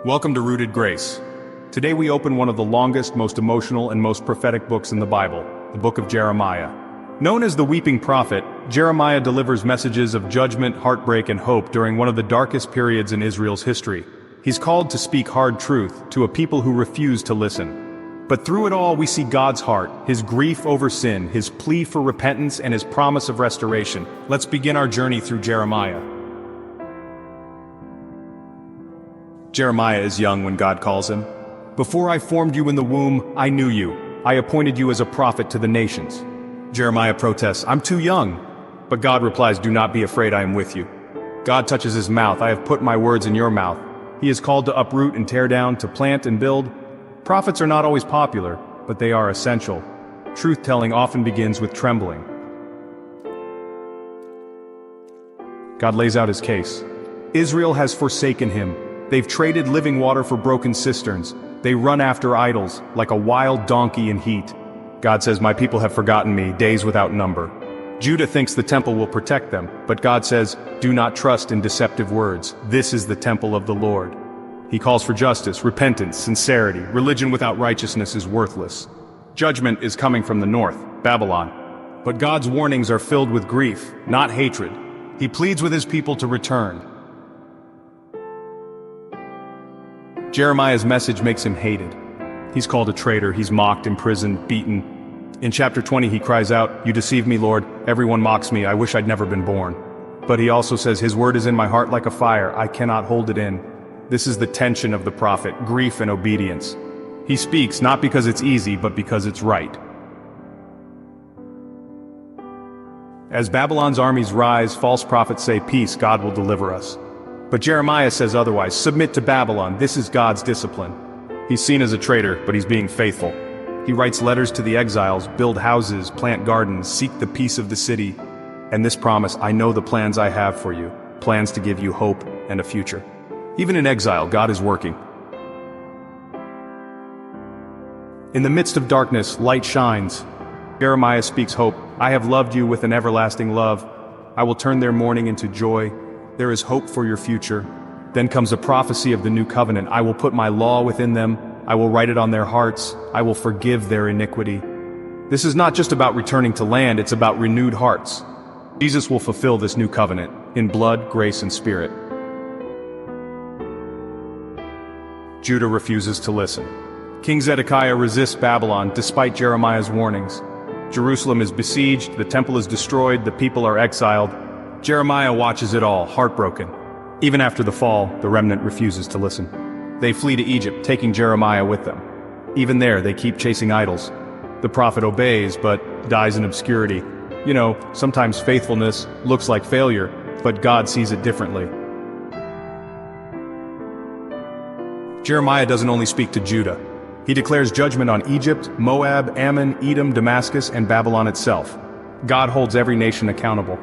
Welcome to Rooted Grace. Today we open one of the longest, most emotional, and most prophetic books in the Bible, the book of Jeremiah. Known as the Weeping Prophet, Jeremiah delivers messages of judgment, heartbreak, and hope during one of the darkest periods in Israel's history. He's called to speak hard truth to a people who refuse to listen. But through it all we see God's heart, His grief over sin, His plea for repentance, and His promise of restoration. Let's begin our journey through Jeremiah. Jeremiah is young when God calls him. "Before I formed you in the womb, I knew you. I appointed you as a prophet to the nations." Jeremiah protests, "I'm too young." But God replies, "Do not be afraid, I am with you." God touches his mouth, "I have put my words in your mouth." He is called to uproot and tear down, to plant and build. Prophets are not always popular, but they are essential. Truth-telling often begins with trembling. God lays out his case. Israel has forsaken him. They've traded living water for broken cisterns. They run after idols, like a wild donkey in heat. God says, "My people have forgotten me, days without number." Judah thinks the temple will protect them, but God says, "Do not trust in deceptive words. This is the temple of the Lord." He calls for justice, repentance, sincerity. Religion without righteousness is worthless. Judgment is coming from the north, Babylon. But God's warnings are filled with grief, not hatred. He pleads with his people to return. Jeremiah's message makes him hated. He's called a traitor, he's mocked, imprisoned, beaten. In chapter 20 he cries out, "You deceive me, Lord, everyone mocks me, I wish I'd never been born." But he also says, "His word is in my heart like a fire, I cannot hold it in." This is the tension of the prophet, grief and obedience. He speaks not because it's easy, but because it's right. As Babylon's armies rise, false prophets say, "Peace, God will deliver us." But Jeremiah says otherwise, "Submit to Babylon, this is God's discipline." He's seen as a traitor, but he's being faithful. He writes letters to the exiles, build houses, plant gardens, seek the peace of the city. And this promise, "I know the plans I have for you, plans to give you hope and a future." Even in exile, God is working. In the midst of darkness, light shines. Jeremiah speaks hope. "I have loved you with an everlasting love. I will turn their mourning into joy. There is hope for your future." Then comes a prophecy of the new covenant. "I will put my law within them. I will write it on their hearts. I will forgive their iniquity." This is not just about returning to land, it's about renewed hearts. Jesus will fulfill this new covenant, in blood, grace, and spirit. Judah refuses to listen. King Zedekiah resists Babylon despite Jeremiah's warnings. Jerusalem is besieged, the temple is destroyed, the people are exiled. Jeremiah watches it all, heartbroken. Even after the fall, the remnant refuses to listen. They flee to Egypt, taking Jeremiah with them. Even there, they keep chasing idols. The prophet obeys, but dies in obscurity. You know, sometimes faithfulness looks like failure, but God sees it differently. Jeremiah doesn't only speak to Judah. He declares judgment on Egypt, Moab, Ammon, Edom, Damascus, and Babylon itself. God holds every nation accountable.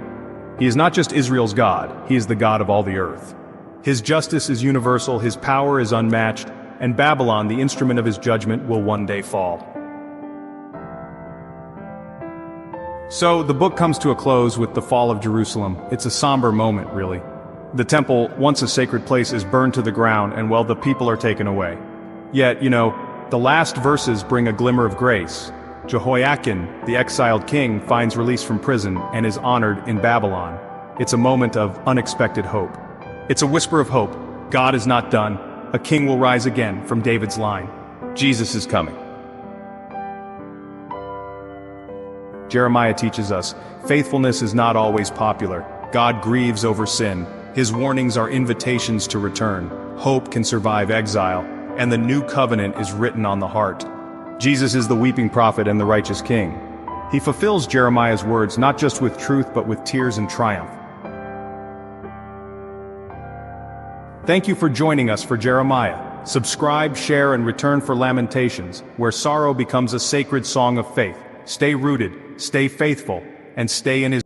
He is not just Israel's God, he is the God of all the earth. His justice is universal, his power is unmatched, and Babylon, the instrument of his judgment, will one day fall. So, the book comes to a close with the fall of Jerusalem. It's a somber moment, really. The temple, once a sacred place, is burned to the ground, and well, the people are taken away. Yet, the last verses bring a glimmer of grace. Jehoiakim, the exiled king, finds release from prison and is honored in Babylon. It's a moment of unexpected hope. It's a whisper of hope. God is not done. A king will rise again from David's line. Jesus is coming. Jeremiah teaches us, faithfulness is not always popular. God grieves over sin. His warnings are invitations to return. Hope can survive exile, and the new covenant is written on the heart. Jesus is the weeping prophet and the righteous king. He fulfills Jeremiah's words not just with truth but with tears and triumph. Thank you for joining us for Jeremiah. Subscribe, share, and return for Lamentations, where sorrow becomes a sacred song of faith. Stay rooted, stay faithful, and stay in His